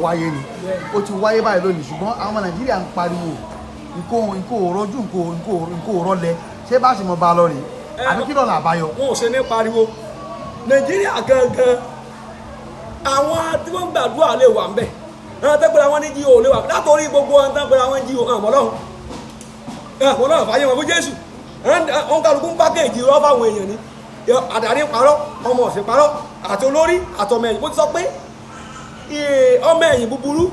wáyé ni ó ti wáyé báyìí lónìí ṣùgbọ́n àwọn ọmọ Nàìjíríà ń pariwo nǹkan ò rọjú nǹkan ò rọlẹ̀ ṣé bá ṣe mọ bá lọ rèé àbí kí lọ́nà àbáyọ. wọn ò ṣe ní pariwo Nàìjíríà gangan àwọn tí wọ́n gbàdúrà lè wà ń bẹ̀ àwọn tẹ́gbẹ̀rẹ̀ àwọn ní jíò lè wà látòrí gbogbo àwọn tẹ́gbẹ̀rẹ̀ àwọn jíò àmọ́lọ́run fàyè wọn fún Jésù wọn kálukú ń pákéèjì rọ́ fáwọn èèyàn ní àdàrí parọ́ ọmọ ọ̀sìn parọ́ àti olórí àtọmọ ẹ̀yìn bó ti sọ pé ọmọ ẹ̀yìn búburú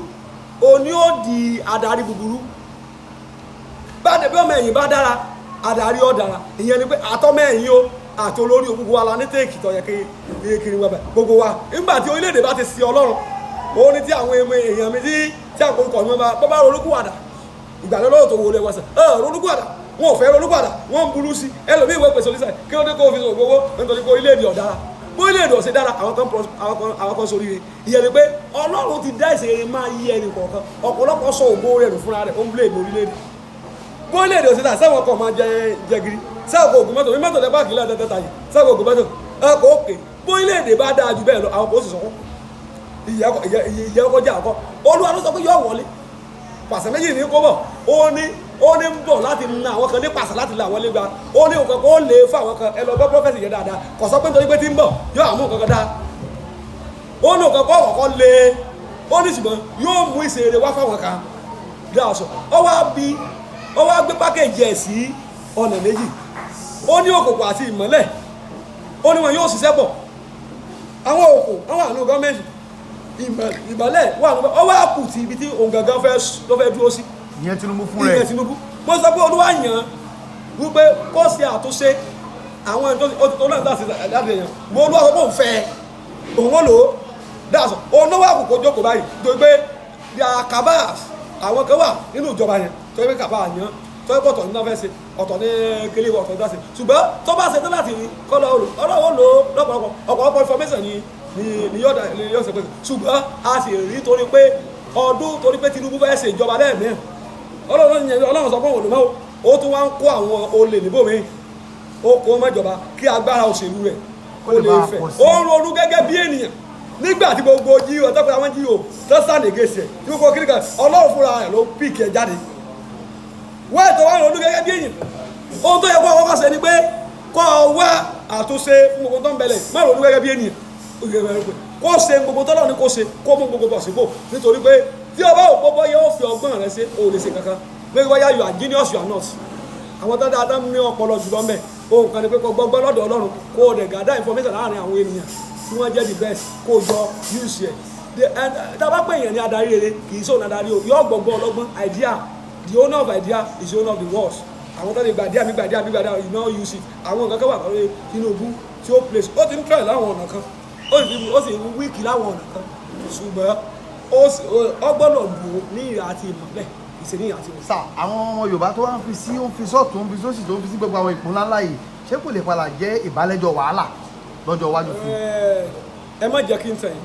òní ó di adarí búburú bá dẹ̀bí ọmọ ẹ̀yìn bá dára adarí ó dára ìyẹn ni pé àtọmọ ẹ̀yìn o àti olórí gbogbo wa la ní téèkì tọ̀yẹ kiri wọ́n bẹ̀ gbogbo wa nígbà tí orílẹ̀-èdè bá ti sin Ọlọ́run ó ní tí àwọn èèyàn mi tí àkókò mi bá ronúkúwàdà ìgbàlódé tó wọlé wọ́sẹ̀ ronúkúwàdà wọn ò fẹ́ ronúkúwàdà wọn ń burú sí ẹlòmíì ìwé pèsè oníṣẹ́ kí ló dé kó fi sọ gbogbo nítorí pé orílẹ̀-èdè ọ̀dára bó orílẹ̀-èdè ọ̀sẹ̀ dára àwọn kan sórí rẹ̀ ìyẹn ni pé Ọlọ́run ti dá ìṣeré máa yí ẹnì kọ̀ọ̀kan ọ̀pọ̀lọpọ̀ sọ ògbó rẹ̀ nù fúnra rẹ̀ ó ń blé ní orílẹ̀-èdè bó orílẹ̀-èdè ọ̀sẹ̀ dára sẹ́wọ̀n kan máa jẹ giri sẹ́wọ̀n ògùn mọ́tò mọ́tò lẹ́ báàgì lẹ́ẹ̀tẹ́tẹ́ tàyè sẹ́wọ̀n ògùn mọ́tò ọkọ̀ òkè bó orílẹ̀-èdè bá dáa jù bẹ́ẹ̀ lọ àwọn kò sì sọ́kọ́ ìyẹ́ kọjá àkọ́ Olúwa ló sọ pé yóò wọlé pàṣẹ méjì ní kó bọ̀ ó ní ń bọ̀ láti na àwọn kan ní pàṣẹ láti la àwọn lẹ́gbàá ó ní òkè kó lè fún àwọn kan ẹ lọ gbọ́ prọfẹ̀sì yẹn dáadáa kò sọ pé nítorí pé tí ń bọ̀ yóò àmú nǹkan kan dáa ó ní òkè kó ọ̀kọ̀ọ̀kọ̀ lé ó ní ṣùgbọ́n yóò mú ìṣeré wá fáwọn kan bí aṣọ ó wá gbé pákéjì ẹ̀ sí ọ̀nà méjì ó ní òkùnkùn àti ìmọ́lẹ̀ ó ní wọn yóò ṣiṣẹ́ pọ̀ àwọn òkùn àwọn àánú gọ́ọ̀mẹ̀ntì ìmọ́lẹ̀ wà ní ọwọ́ àkù ti ibi tí òun gangan ló fẹ́ dúró sí. ìyẹn Tinubu fún rẹ̀ ìyẹn Tinubu mo sọ pé Olúwa yàn wípé kó ṣe àtúnṣe àwọn ètò náà láti èèyàn mo Olúwa sọ pé òun fẹ́ òun ó lò ó dáàsọ òun ló wà kù kó jókòó báyìí torí pé kabas àwọn kan wà nínú ìjọba yẹn torí pé kabas yàn torí pé ọ̀tọ̀ ní náà fẹ́ ṣe ọ̀tọ̀ ní kélé ọ̀tọ̀ ní dáṣe ṣùgbọ́n tó bá ṣe tó láti kọ́ Ọlọ́run lò lọ́pọ̀lọpọ̀ information ni yóò ṣe pé ṣùgbọ́n a sì rí torí pé torí pé Tinubu fẹ́ ṣe ìjọba lẹ́ẹ̀mẹ́rin Ọlọ́run sọ fún òun lòmọ́ ó tún wá ń kó àwọn olè níbò mi ó kó mọ́jọba kí agbára òṣèlú rẹ̀ ó lè fẹ̀ ó ń ronú gẹ́gẹ́ bí ènìyàn nígbà tí gbogbo jíò tọ́pẹ́ àwọn jíò tó sànègèsè tí gbogbo kíríkà Ọlọ́run fúnra rẹ̀ ló pìkì ẹ̀ jáde wọ́n ètò wọn ronú gẹ́gẹ́ bí ènìyàn ohun tó yẹ kó ọkọ̀ ṣe ni pé kó wá àtúnṣe fún gbogbo tó ń bẹ̀lẹ̀ má ronú gẹ́gẹ́ bí ènìyàn kó ṣe gbogbo tọ́lọ́ ní kó ṣe kó mú gbogbo bọ̀ sípò nítorí pé tí ọba òpó bọ́yá ó fi ọgbọ́n rẹ ṣe ó lè ṣe kankan lórí bọ́yá you are genius you are not àwọn tó dáadáa ní ọpọlọ jùlọ mẹ́ ohun kan ní pé kó gbọ́gbọ́ lọ́dọ̀ Ọlọ́run kó o dẹ̀ gàdá information láàrin àwọn ènìyàn tí wọ́n jẹ́ the best kó o jọ use ẹ̀ tábà pé èèyàn ní adarí rere kì í sóun adarí o yọ gbọ́gbọ́ ọlọ́gbọ́n idea the owner of idea is the owner of the world àwọn tó lè gbàdíà mi you no use it àwọn nǹkan kan wà lórí Tinubu tí ó place ó ti ń try láwọn ọ̀nà kan ó sì ń wíìkì láwọn ọ̀nà kan ṣùgbọ́n ó gbọ́dọ̀ dùn ní ìhà àti ìmọ̀lẹ̀ ìṣe ní ìhà àti ìmọ̀lẹ̀. sà àwọn ọmọ Yorùbá tó wá ń fi sí ó ń fi sọ́ọ̀tún ó ń fi sósì tó ń fi sí gbogbo àwọn ìpín ńláńlá yìí ṣé kò lè padà jẹ́ ìbálẹ́jọ́ wàhálà lọ́jọ́ iwájú fún un. ẹ má jẹ́ kí n tẹ̀yìn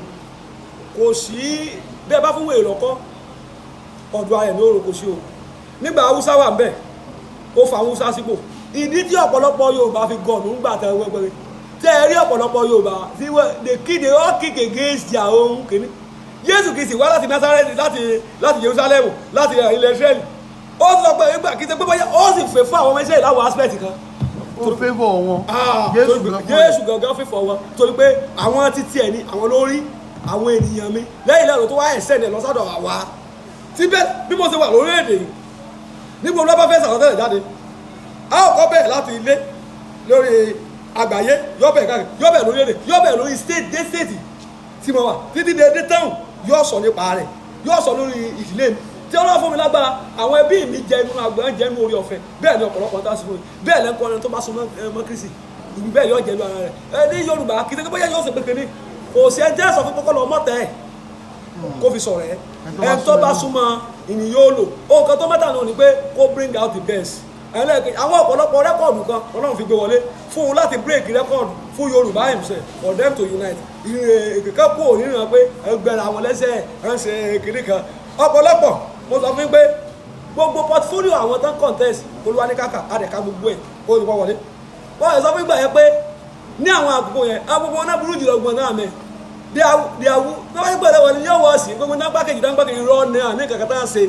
kò sí bí ẹ bá fún wèrè lọ́kọ́ ọ̀dọ̀ ayẹ̀ ní òrò kò sí o nígbà Haúsá wà ń bẹ̀ ó fa Haúsá sípò ìdí tí ọ̀pọ̀lọpọ̀ Yorùbá fi gọ̀ọ̀nù ńgbà tẹ̀ wẹ́gbẹ́rẹ́ tẹ́ ẹ rí ọ̀pọ̀lọpọ̀ Yorùbá tí they all kick against their own kìíní Jésù Kristi wá láti Násárẹ́tì láti Jerusalem láti ilẹ̀ Ísírẹ́lì ó sọ pé ìgbà kí n ṣe pé bóyá ó sì fẹ́ fún àwọn ọmọ Ísírẹ́lì láwọn aspect kan ó fẹ́fọ̀ wọn Jésù gangan fífọ̀ wọn torí pé àwọn títí ẹ̀ ní àwọn lórí àwọn ènìyàn mi lẹ́yìn lẹ́rọ tó wá ẹ̀sẹ̀ ní lọ́sàdọ̀ àwa síbẹ̀ bí mo ṣe wà lórílẹ̀-èdè yìí nígbà olú bá fẹ́ sàrọ́tẹ̀lẹ̀ jáde a ó kọ́ bẹ́ẹ̀ láti ilé lórí àgbáyé yọ́bẹ̀ káàkiri yọ́bẹ̀ lórílẹ̀-èdè yọ́bẹ̀ lórí dé state tí mo wà títí dé táwọn yóò sọ nípa rẹ̀ yóò sọ lórí ìdílé mi tí Ọlọ́run fún mi lágbára àwọn ẹbí mi jẹ inú àgbọn jẹ inú orí ọ̀fẹ́ bẹ́ẹ̀ ni ọ̀pọ̀lọpọ̀ ń tásí fún mi bẹ́ẹ̀ lẹ́ńkọ́ ẹni tó bá so mọ́ Kristi ìbí bẹ́ẹ̀ yóò jẹ́ inú ara rẹ̀ ní Yorùbá kì í ṣe pé bóyá yóò ṣe pé kéde kò sí ẹjẹ́ sọ fún kọ́kọ́ lọ mọ́tẹ́ ẹ̀ kó fi sọ̀rọ̀ ẹ̀ ẹni tó bá súnmọ́ ìní yóò lò ohun kan tó mẹ́ta náà ni pé kó bring out the best ẹlẹ́ẹ̀kejì àwọn ọ̀pọ̀lọpọ̀ rẹ́kọ̀dù kan Ọlọ́run fi gbé wọlé fún un láti break rẹ́kọ̀dù fún Yorùbá himself for them to unite ìkẹ́kẹ́ kú òní ràn pé ẹgbẹ̀rún àwọn lẹ́sẹ̀ ẹ̀ ń ṣe kiri kan ọ̀pọ̀lọpọ̀ mo sọ fún pé gbogbo portfolio àwọn tán contest Olúwa ní kàkà àdẹ̀ká gbogbo ẹ̀ ó ti wọ́ wọlé wọ́n sọ fún ìgbà yẹn pé ní àwọn àkókò yẹn agbogbo náà burú jùlọ gbọ̀n náà mẹ́ they are wọ́n gbọ́dọ̀ wọ̀ ní yọ̀wọ̀ sí gbogbo nágbàkejì dáńgbàkejì rọ ní àní kàkàtà ṣe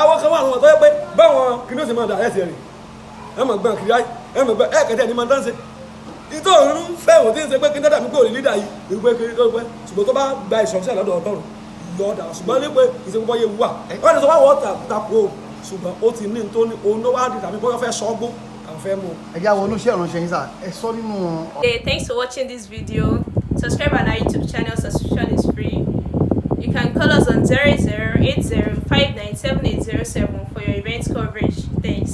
àwọn kan wà àwọn tó yẹ pé báwọn kìnìún ó sì máa dà ẹ̀ sí rẹ̀ ẹ̀ mọ̀ gbọ́n kiri ẹ̀ mọ̀ gbọ́n ẹ̀ kẹ̀tẹ̀ ní máa dán ṣe ìtò òun fẹ́ òun tí ń ṣe pé kí n dẹ́dà mí kúrò ní lídà yìí ìgbé kiri tó pẹ́ ṣùgbọ́n tó bá gba ìṣọ̀ṣẹ́ lọ́dọ̀ Ọlọ́run yọ ọ̀dà ṣùgbọ́n ní pé ìṣègùn yẹ wà wọ́n ti sọ wá wọ́n tako ṣùgbọ́n ó ti ní tó ní òun ló wá di tàbí bóyá fẹ́ sọ́gbó àwọn fẹ́ mú. ẹ jẹ́ àwọn oníṣẹ́ ìránṣẹ́ yín sà ẹ sọ nínú. Hey, thanks for watching this video. Subscribe on our YouTube channel. Subscription is free. You can call us on 0080597807 for your event coverage. Thanks.